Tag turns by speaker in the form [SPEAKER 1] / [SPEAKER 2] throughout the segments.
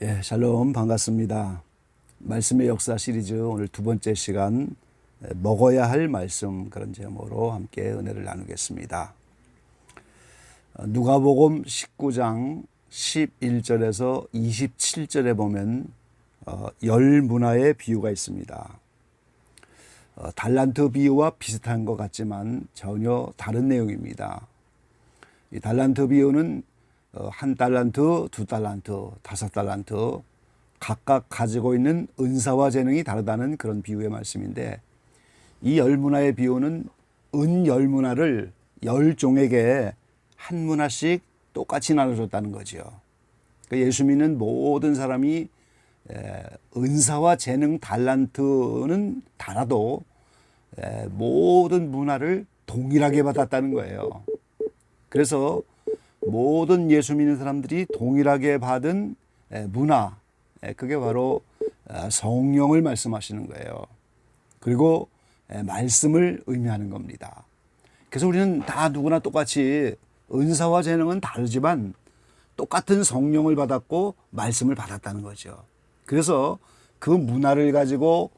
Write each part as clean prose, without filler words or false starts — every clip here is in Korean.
[SPEAKER 1] 예, 샬롬 반갑습니다. 말씀의 역사 시리즈 오늘 두 번째 시간 먹어야 할 말씀 그런 제목으로 함께 은혜를 나누겠습니다. 누가복음 19장 11절에서 27절에 보면 열 문화의 비유가 있습니다. 달란트 비유와 비슷한 것 같지만 전혀 다른 내용입니다. 이 달란트 비유는 한 달란트, 두 달란트, 다섯 달란트 각각 가지고 있는 은사와 재능이 다르다는 그런 비유의 말씀인데, 이 열 문화의 비유는 은 열 문화를 열 종에게 한 문화씩 똑같이 나눠줬다는 거죠. 그러니까 예수 믿는 모든 사람이 은사와 재능, 달란트는 달아도 모든 문화를 동일하게 받았다는 거예요. 그래서 모든 예수 믿는 사람들이 동일하게 받은 문화, 그게 바로 성령을 말씀하시는 거예요. 그리고 말씀을 의미하는 겁니다. 그래서 우리는 다 누구나 똑같이 은사와 재능은 다르지만 똑같은 성령을 받았고 말씀을 받았다는 거죠. 그래서 그 문화를 가지고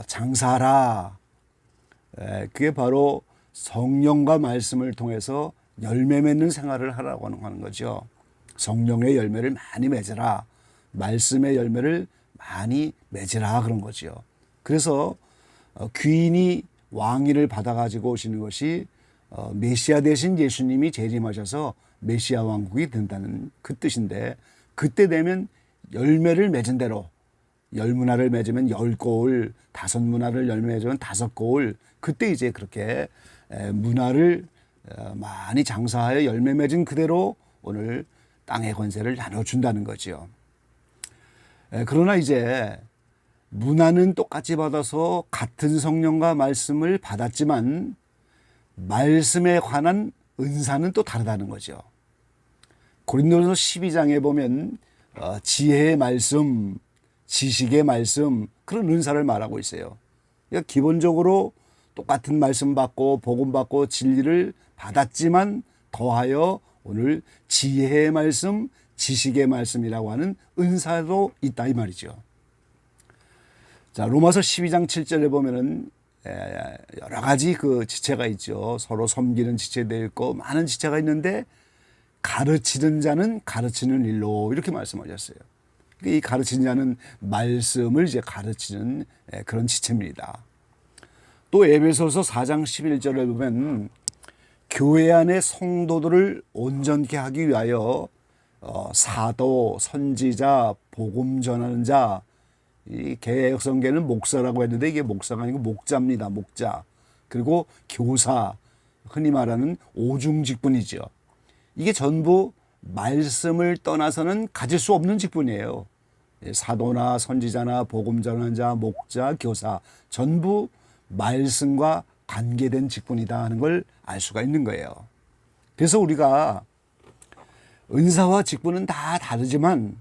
[SPEAKER 1] 장사하라. 그게 바로 성령과 말씀을 통해서 열매 맺는 생활을 하라고 하는 거죠. 성령의 열매를 많이 맺으라. 말씀의 열매를 많이 맺으라 그런 거죠. 그래서 귀인이 왕위를 받아가지고 오시는 것이 메시아 대신 예수님이 재림하셔서 메시아 왕국이 된다는 그 뜻인데, 그때 되면 열매를 맺은 대로 열 문화를 맺으면 열 고을, 다섯 문화를 열매 맺으면 다섯 고을, 그때 이제 그렇게 문화를 많이 장사하여 열매 맺은 그대로 오늘 땅의 권세를 나눠준다는 거죠. 그러나 이제 문화는 똑같이 받아서 같은 성령과 말씀을 받았지만 말씀에 관한 은사는 또 다르다는 거죠. 고린도전서 12장에 보면 지혜의 말씀, 지식의 말씀, 그런 은사를 말하고 있어요. 그러니까 기본적으로 똑같은 말씀 받고 복음 받고 진리를 받았지만 더하여 오늘 지혜의 말씀, 지식의 말씀이라고 하는 은사도 있다 이 말이죠. 자, 로마서 12장 7절에 보면은 여러 가지 그 지체가 있죠. 서로 섬기는 지체도 있고 많은 지체가 있는데 가르치는 자는 가르치는 일로 이렇게 말씀하셨어요. 이 가르치는 자는 말씀을 이제 가르치는 그런 지체입니다. 또 에베소서 4장 11절에 보면 교회 안의 성도들을 온전케 하기 위하여 사도, 선지자, 복음 전하는 자, 이 개혁성계는 목사라고 했는데 이게 목사가 아니고 목자입니다. 목자. 그리고 교사, 흔히 말하는 오중직분이죠. 이게 전부 말씀을 떠나서는 가질 수 없는 직분이에요. 사도나 선지자나 복음 전하는 자, 목자, 교사 전부 말씀과 관계된 직분이다 하는 걸 알 수가 있는 거예요. 그래서 우리가 은사와 직분은 다 다르지만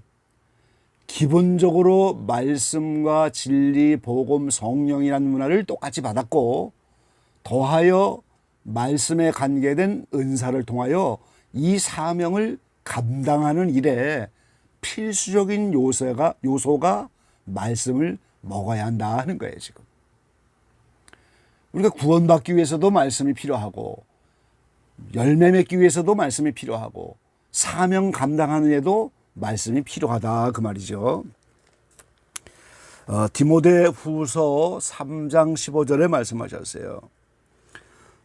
[SPEAKER 1] 기본적으로 말씀과 진리, 복음, 성령이라는 문화를 똑같이 받았고 더하여 말씀에 관계된 은사를 통하여 이 사명을 감당하는 일에 필수적인 요소가 말씀을 먹어야 한다 하는 거예요. 지금 우리가 구원받기 위해서도 말씀이 필요하고 열매 맺기 위해서도 말씀이 필요하고 사명 감당하는 데도 말씀이 필요하다 그 말이죠. 디모데 후서 3장 15절에 말씀하셨어요.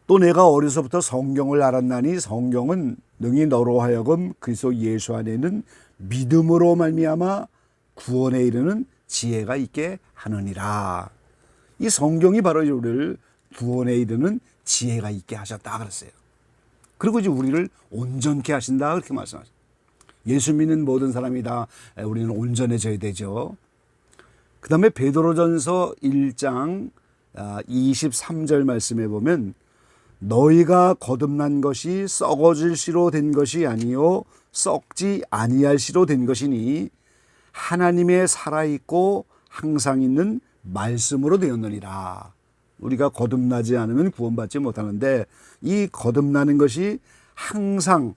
[SPEAKER 1] 또 내가 어려서부터 성경을 알았나니 성경은 능히 너로 하여금 그리스도 예수 안에 있는 믿음으로 말미암아 구원에 이르는 지혜가 있게 하느니라. 이 성경이 바로 우리를 구원에 이르는 지혜가 있게 하셨다 그랬어요. 그리고 이제 우리를 온전케 하신다 그렇게 말씀하셨어요. 예수 믿는 모든 사람이 다 우리는 온전해져야 되죠. 그 다음에 베드로전서 1장 23절 말씀에 보면 너희가 거듭난 것이 썩어질 시로 된 것이 아니요 썩지 아니할 시로 된 것이니 하나님의 살아있고 항상 있는 말씀으로 되었느니라. 우리가 거듭나지 않으면 구원받지 못하는데 이 거듭나는 것이 항상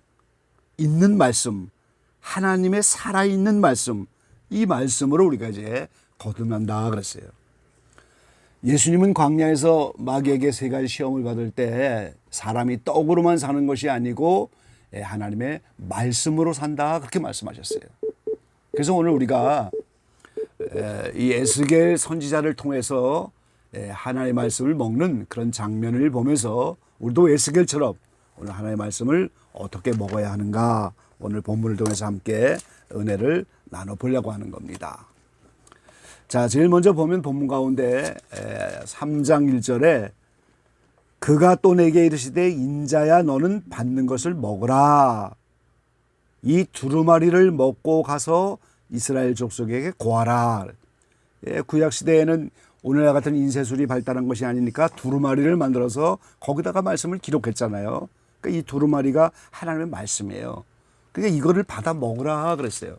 [SPEAKER 1] 있는 말씀, 하나님의 살아있는 말씀, 이 말씀으로 우리가 이제 거듭난다 그랬어요. 예수님은 광야에서 마귀에게 세 가지 시험을 받을 때 사람이 떡으로만 사는 것이 아니고 하나님의 말씀으로 산다 그렇게 말씀하셨어요. 그래서 오늘 우리가 이 에스겔 선지자를 통해서 하나님의 말씀을 먹는 그런 장면을 보면서 우리도 에스겔처럼 오늘 하나님의 말씀을 어떻게 먹어야 하는가 오늘 본문을 통해서 함께 은혜를 나눠보려고 하는 겁니다. 자, 제일 먼저 보면 본문 가운데 3장 1절에 그가 또 내게 이르시되 인자야 너는 받는 것을 먹으라. 이 두루마리를 먹고 가서 이스라엘 족속에게 고하라. 구약 시대에는 오늘날 같은 인쇄술이 발달한 것이 아니니까 두루마리를 만들어서 거기다가 말씀을 기록했잖아요. 그러니까 이 두루마리가 하나님의 말씀이에요. 그러니까 이거를 받아 먹으라 그랬어요.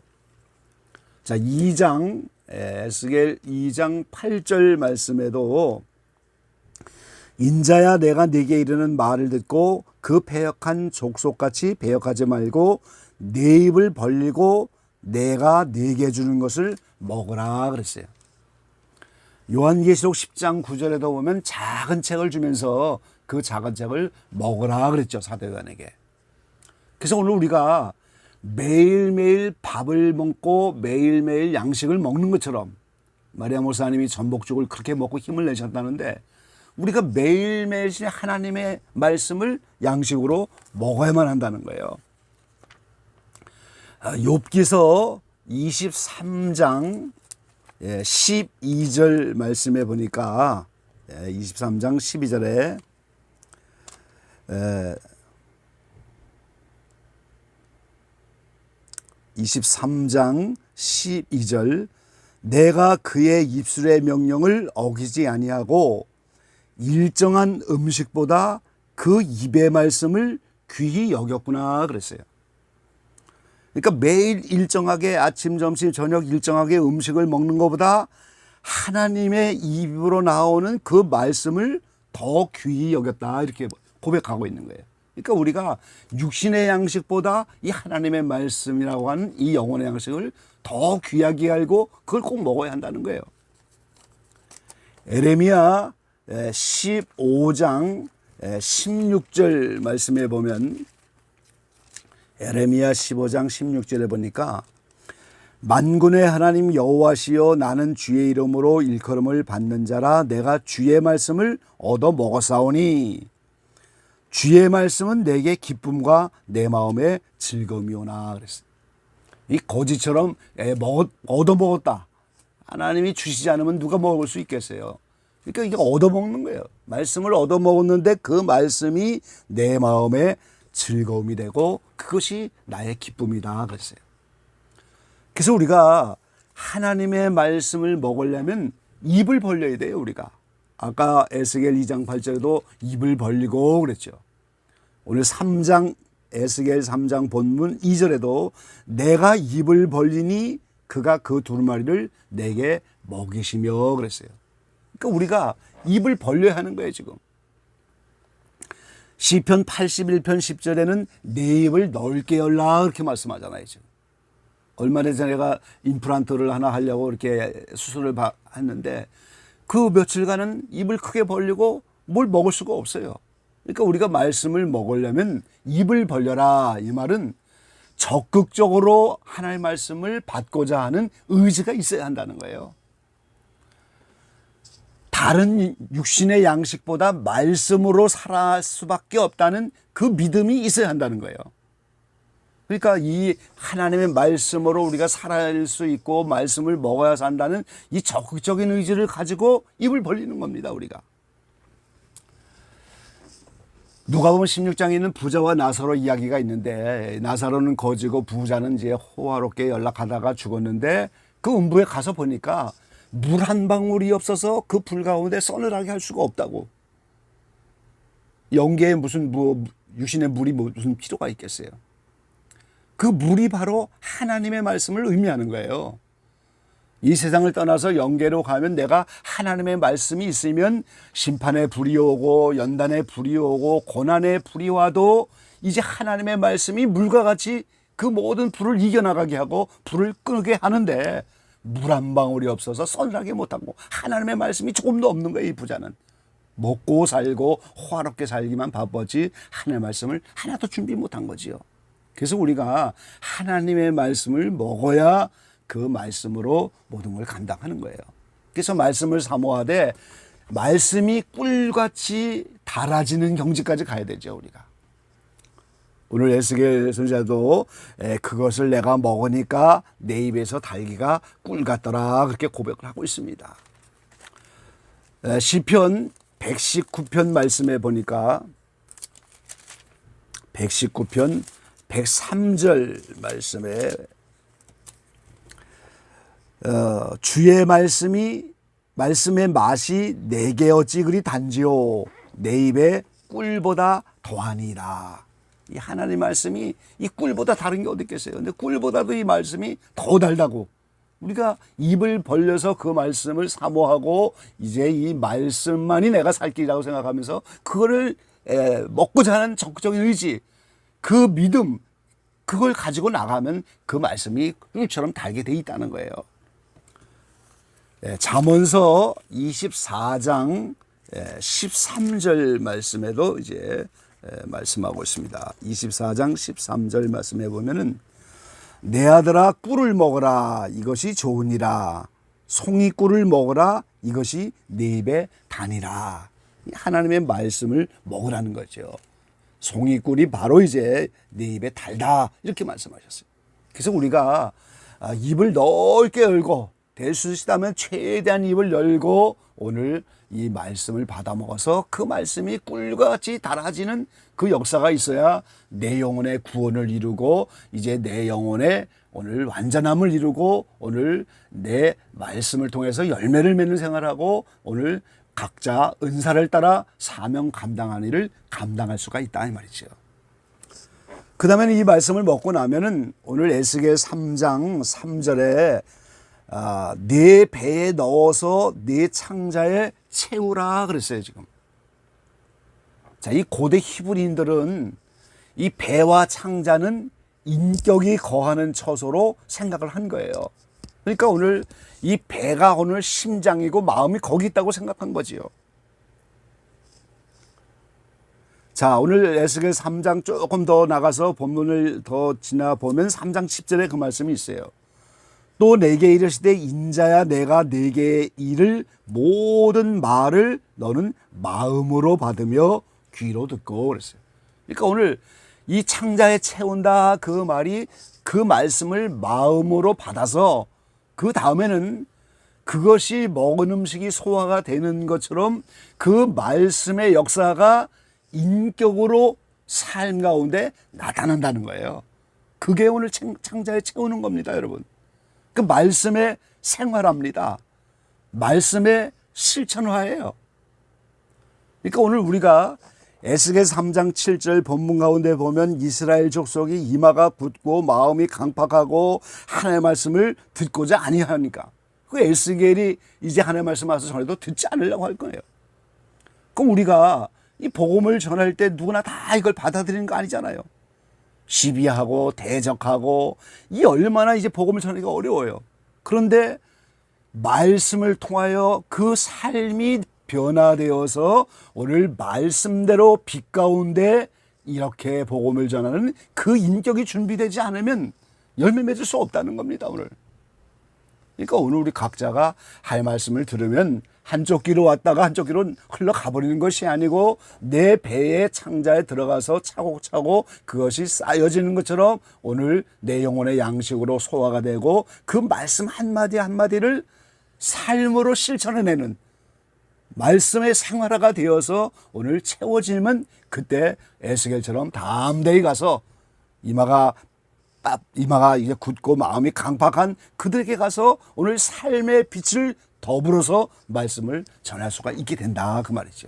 [SPEAKER 1] 자, 2장 에스겔 2장 8절 말씀에도 인자야 내가 네게 이르는 말을 듣고 그 패역한 족속같이 패역하지 말고 네 입을 벌리고 내가 네게 주는 것을 먹으라 그랬어요. 요한계시록 10장 9절에도 보면 작은 책을 주면서 그 작은 책을 먹으라 그랬죠. 사도요한에게. 그래서 오늘 우리가 매일매일 밥을 먹고 매일매일 양식을 먹는 것처럼 마리아 목사님이 전복죽을 그렇게 먹고 힘을 내셨다는데 우리가 매일매일 하나님의 말씀을 양식으로 먹어야만 한다는 거예요. 욥기서 23장 12절 말씀에 보니까 23장 12절에 23장 12절 내가 그의 입술의 명령을 어기지 아니하고 일정한 음식보다 그 입의 말씀을 귀히 여겼구나 그랬어요. 그러니까 매일 일정하게 아침, 점심, 저녁 일정하게 음식을 먹는 것보다 하나님의 입으로 나오는 그 말씀을 더 귀히 여겼다 이렇게 고백하고 있는 거예요. 그러니까 우리가 육신의 양식보다 이 하나님의 말씀이라고 하는 이 영혼의 양식을 더 귀하게 알고 그걸 꼭 먹어야 한다는 거예요. 에레미야 15장 16절 말씀에 보면 에레미야 15장 16절에 보니까 만군의 하나님 여호와시여 나는 주의 이름으로 일컬음을 받는 자라 내가 주의 말씀을 얻어 먹었사오니 주의 말씀은 내게 기쁨과 내 마음의 즐거움이오나 그랬어요. 이 거지처럼 얻어 먹었다. 하나님이 주시지 않으면 누가 먹을 수 있겠어요. 그러니까 이게 얻어 먹는 거예요. 말씀을 얻어 먹었는데 그 말씀이 내 마음의 즐거움이 되고 그것이 나의 기쁨이다 그랬어요. 그래서 우리가 하나님의 말씀을 먹으려면 입을 벌려야 돼요. 우리가 아까 에스겔 2장 8절에도 입을 벌리고 그랬죠. 오늘 3장 에스겔 3장 본문 2절에도 내가 입을 벌리니 그가 그 두루마리를 내게 먹이시며 그랬어요. 그러니까 우리가 입을 벌려야 하는 거예요. 지금 시편 81편 10절에는 내 입을 넓게 열라 그렇게 말씀하잖아요. 지금 얼마 전에 제가 임플란트를 하나 하려고 이렇게 수술을 했는데 그 며칠간은 입을 크게 벌리고 뭘 먹을 수가 없어요. 그러니까 우리가 말씀을 먹으려면 입을 벌려라 이 말은 적극적으로 하나님의 말씀을 받고자 하는 의지가 있어야 한다는 거예요. 다른 육신의 양식보다 말씀으로 살아갈 수밖에 없다는 그 믿음이 있어야 한다는 거예요. 그러니까 이 하나님의 말씀으로 우리가 살아갈 수 있고 말씀을 먹어야 산다는 이 적극적인 의지를 가지고 입을 벌리는 겁니다. 우리가. 누가복음 16장에 있는 부자와 나사로 이야기가 있는데 나사로는 거지고 부자는 이제 호화롭게 연락하다가 죽었는데 그 음부에 가서 보니까 물 한 방울이 없어서 그 불 가운데 서늘하게 할 수가 없다고. 영계에 무슨 육신의 물이 무슨 필요가 있겠어요. 그 물이 바로 하나님의 말씀을 의미하는 거예요. 이 세상을 떠나서 영계로 가면 내가 하나님의 말씀이 있으면 심판의 불이 오고 연단의 불이 오고 고난의 불이 와도 이제 하나님의 말씀이 물과 같이 그 모든 불을 이겨나가게 하고 불을 끄게 하는데 물 한 방울이 없어서 서늘하게 못하고 하나님의 말씀이 조금도 없는 거예요. 이 부자는 먹고 살고 호화롭게 살기만 바쁘지 하나님의 말씀을 하나도 준비 못한 거지요. 그래서 우리가 하나님의 말씀을 먹어야 그 말씀으로 모든 걸 감당하는 거예요. 그래서 말씀을 사모하되 말씀이 꿀같이 달아지는 경지까지 가야 되죠. 우리가 오늘 에스겔 선지자도 그것을 내가 먹으니까 내 입에서 달기가 꿀 같더라 그렇게 고백을 하고 있습니다. 시편 119편 말씀에 보니까 119편 103절 말씀에 주의 말씀의 맛이 내게 어찌 그리 단지요 내 입에 꿀보다 더하니라. 이 하나님 말씀이 이 꿀보다 다른 게 어디 있겠어요. 근데 꿀보다도 이 말씀이 더 달다고 우리가 입을 벌려서 그 말씀을 사모하고 이제 이 말씀만이 내가 살 길이라고 생각하면서 그거를 먹고자 하는 적극적인 의지, 그 믿음, 그걸 가지고 나가면 그 말씀이 꿀처럼 달게 돼 있다는 거예요. 잠언서 24장 13절 말씀에도 이제 말씀하고 있습니다. 24장 13절 말씀해 보면은 내 아들아 꿀을 먹어라 이것이 좋으니라 송이꿀을 먹어라 이것이 내 입에 다니라. 하나님의 말씀을 먹으라는 거죠. 송이꿀이 바로 이제 내 입에 달다 이렇게 말씀하셨어요. 그래서 우리가 입을 넓게 열고 될 수 있다면 최대한 입을 열고 오늘 이 말씀을 받아 먹어서 그 말씀이 꿀과 같이 달아지는 그 역사가 있어야 내 영혼의 구원을 이루고 이제 내 영혼의 오늘 완전함을 이루고 오늘 내 말씀을 통해서 열매를 맺는 생활하고 오늘 각자 은사를 따라 사명 감당하는 일을 감당할 수가 있다 이 말이죠. 그 다음에 이 말씀을 먹고 나면은 오늘 에스겔 3장 3절에 네 배에 넣어서 네 창자에 채우라 그랬어요 지금. 자, 이 고대 히브리인들은 이 배와 창자는 인격이 거하는 처소로 생각을 한 거예요. 그러니까 오늘 이 배가 오늘 심장이고 마음이 거기 있다고 생각한 거지요. 자, 오늘 에스겔 3장 조금 더 나가서 본문을 더 지나보면 3장 10절에 그 말씀이 있어요. 또 내게 이르시되 인자야 내가 내게 이를 모든 말을 너는 마음으로 받으며 귀로 듣고 그랬어요. 그러니까 오늘 이 창자에 채운다 그 말이 그 말씀을 마음으로 받아서 그 다음에는 그것이 먹은 음식이 소화가 되는 것처럼 그 말씀의 역사가 인격으로 삶 가운데 나타난다는 거예요. 그게 오늘 창자에 채우는 겁니다, 여러분. 그 말씀의 생활합니다. 말씀의 실천화예요. 그러니까 오늘 우리가 에스겔 3장 7절 본문 가운데 보면 이스라엘 족속이 이마가 굳고 마음이 강팍하고 하나님의 말씀을 듣고자 아니하니까 그 에스겔이 이제 하나님의 말씀 와서 전해도 듣지 않으려고 할 거예요. 그럼 우리가 이 복음을 전할 때 누구나 다 이걸 받아들이는 거 아니잖아요. 시비하고 대적하고 이 얼마나 이제 복음을 전하기가 어려워요. 그런데 말씀을 통하여 그 삶이 변화되어서 오늘 말씀대로 빛 가운데 이렇게 복음을 전하는 그 인격이 준비되지 않으면 열매 맺을 수 없다는 겁니다, 오늘. 그러니까 오늘 우리 각자가 할 말씀을 들으면 한쪽 귀로 왔다가 한쪽 귀로 흘러가 버리는 것이 아니고 내 배의 창자에 들어가서 차곡차곡 그것이 쌓여지는 것처럼 오늘 내 영혼의 양식으로 소화가 되고 그 말씀 한마디 한마디를 삶으로 실천해내는 말씀의 생활화가 되어서 오늘 채워지면 그때 에스겔처럼 담대히 가서 이마가 이제 굳고 마음이 강팍한 그들에게 가서 오늘 삶의 빛을 더불어서 말씀을 전할 수가 있게 된다 그 말이죠.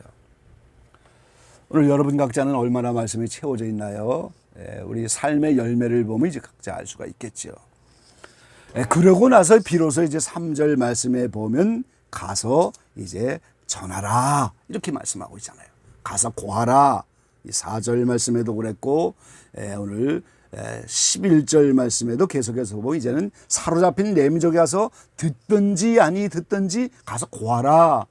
[SPEAKER 1] 오늘 여러분 각자는 얼마나 말씀이 채워져 있나요? 우리 삶의 열매를 보면 이제 각자 알 수가 있겠죠. 그러고 나서 비로소 이제 3절 말씀에 보면 가서 이제 전하라 이렇게 말씀하고 있잖아요. 가서 고하라. 이 4절 말씀에도 그랬고 오늘 11절 말씀에도 계속해서 보고 이제는 사로잡힌 내 민족에 가서 듣든지 아니 듣든지 가서 고하라.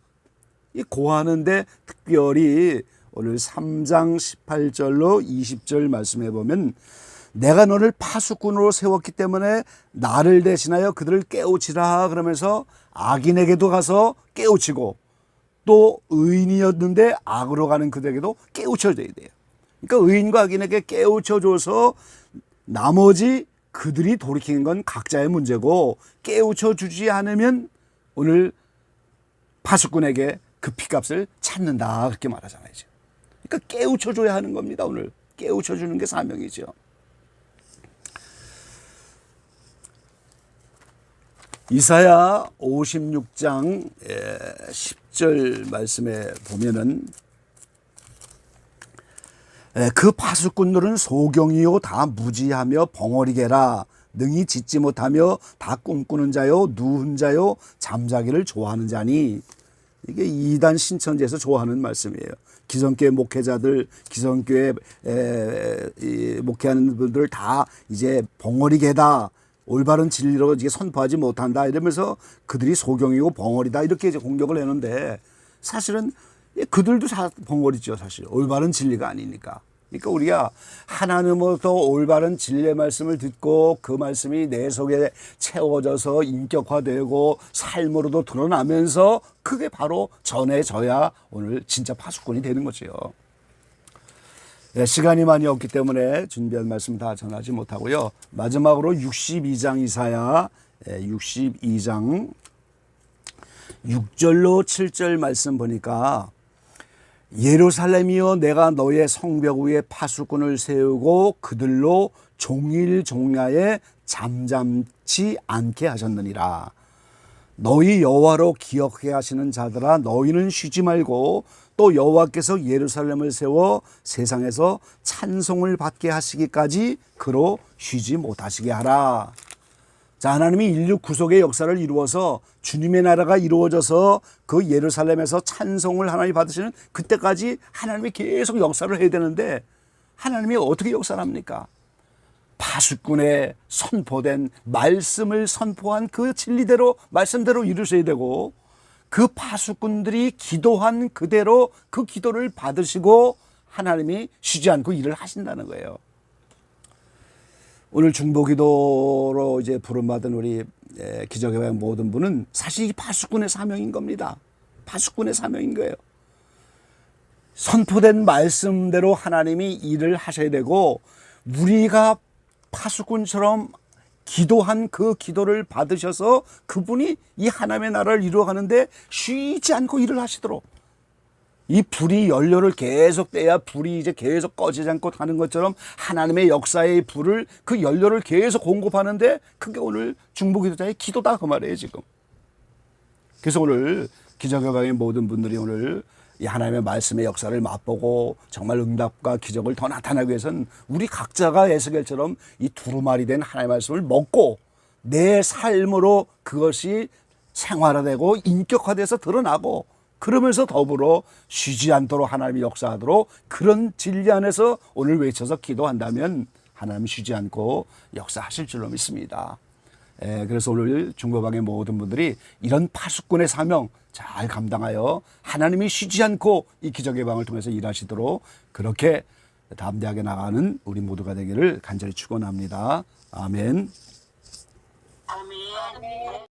[SPEAKER 1] 이 고하는데 특별히 오늘 3장 18절로 20절 말씀해 보면 내가 너를 파수꾼으로 세웠기 때문에 나를 대신하여 그들을 깨우치라 그러면서 악인에게도 가서 깨우치고 또 의인이었는데 악으로 가는 그들에게도 깨우쳐줘야 돼요. 그러니까 의인과 악인에게 깨우쳐줘서 나머지 그들이 돌이키는 건 각자의 문제고 깨우쳐주지 않으면 오늘 파수꾼에게 그 피값을 찾는다 그렇게 말하잖아요. 그러니까 깨우쳐줘야 하는 겁니다. 오늘 깨우쳐주는 게 사명이죠. 이사야 56장 10절 말씀에 보면은 그 파수꾼들은 소경이요 다 무지하며 벙어리게라 능히 짓지 못하며 다 꿈꾸는 자요 누운 자요 잠자기를 좋아하는 자니 이게 이단 신천지에서 좋아하는 말씀이에요. 기성교회 목회자들 기성교회 목회하는 분들 다 이제 벙어리게다 올바른 진리로 이게 선포하지 못한다 이러면서 그들이 소경이고 벙어리다 이렇게 이제 공격을 했는데 사실은 그들도 벙어리죠. 사실 올바른 진리가 아니니까. 그러니까 우리가 하나님으로부터 올바른 진리의 말씀을 듣고 그 말씀이 내 속에 채워져서 인격화되고 삶으로도 드러나면서 그게 바로 전해져야 오늘 진짜 파수꾼이 되는 거죠. 시간이 많이 없기 때문에 준비한 말씀 다 전하지 못하고요. 마지막으로 62장 이사야 62장 6절로 7절 말씀 보니까 예루살렘이여 내가 너의 성벽 위에 파수꾼을 세우고 그들로 종일 종야에 잠잠치 않게 하셨느니라. 너희 여호와로 기억해 하시는 자들아 너희는 쉬지 말고 또 여호와께서 예루살렘을 세워 세상에서 찬송을 받게 하시기까지 그로 쉬지 못하시게 하라. 자, 하나님이 인류 구속의 역사를 이루어서 주님의 나라가 이루어져서 그 예루살렘에서 찬송을 하나님이 받으시는 그때까지 하나님이 계속 역사를 해야 되는데 하나님이 어떻게 역사를 합니까? 파수꾼의 선포된 말씀을 선포한 그 진리대로 말씀대로 이루셔야 되고 그 파수꾼들이 기도한 그대로 그 기도를 받으시고 하나님이 쉬지 않고 일을 하신다는 거예요. 오늘 중보기도로 이제 부름받은 우리 기적의 모든 분은 사실 이 파수꾼의 사명인 겁니다. 파수꾼의 사명인 거예요. 선포된 말씀대로 하나님이 일을 하셔야 되고 우리가 파수꾼처럼 기도한 그 기도를 받으셔서 그분이 이 하나님의 나라를 이루어가는데 쉬지 않고 일을 하시도록 이 불이 연료를 계속 떼야 불이 이제 계속 꺼지지 않고 가는 것처럼 하나님의 역사의 불을 그 연료를 계속 공급하는데 그게 오늘 중보기도자의 기도다 그 말이에요 지금. 그래서 오늘 기적여강의 모든 분들이 오늘 이 하나님의 말씀의 역사를 맛보고 정말 응답과 기적을 더 나타나기 위해서는 우리 각자가 에스겔처럼 이 두루마리 된 하나님의 말씀을 먹고 내 삶으로 그것이 생활화되고 인격화돼서 드러나고 그러면서 더불어 쉬지 않도록 하나님이 역사하도록 그런 진리 안에서 오늘 외쳐서 기도한다면 하나님 쉬지 않고 역사하실 줄로 믿습니다. 그래서 오늘 중보방의 모든 분들이 이런 파수꾼의 사명 잘 감당하여 하나님이 쉬지 않고 이 기적의 방을 통해서 일하시도록 그렇게 담대하게 나가는 우리 모두가 되기를 간절히 축원합니다. 아멘.
[SPEAKER 2] 아멘.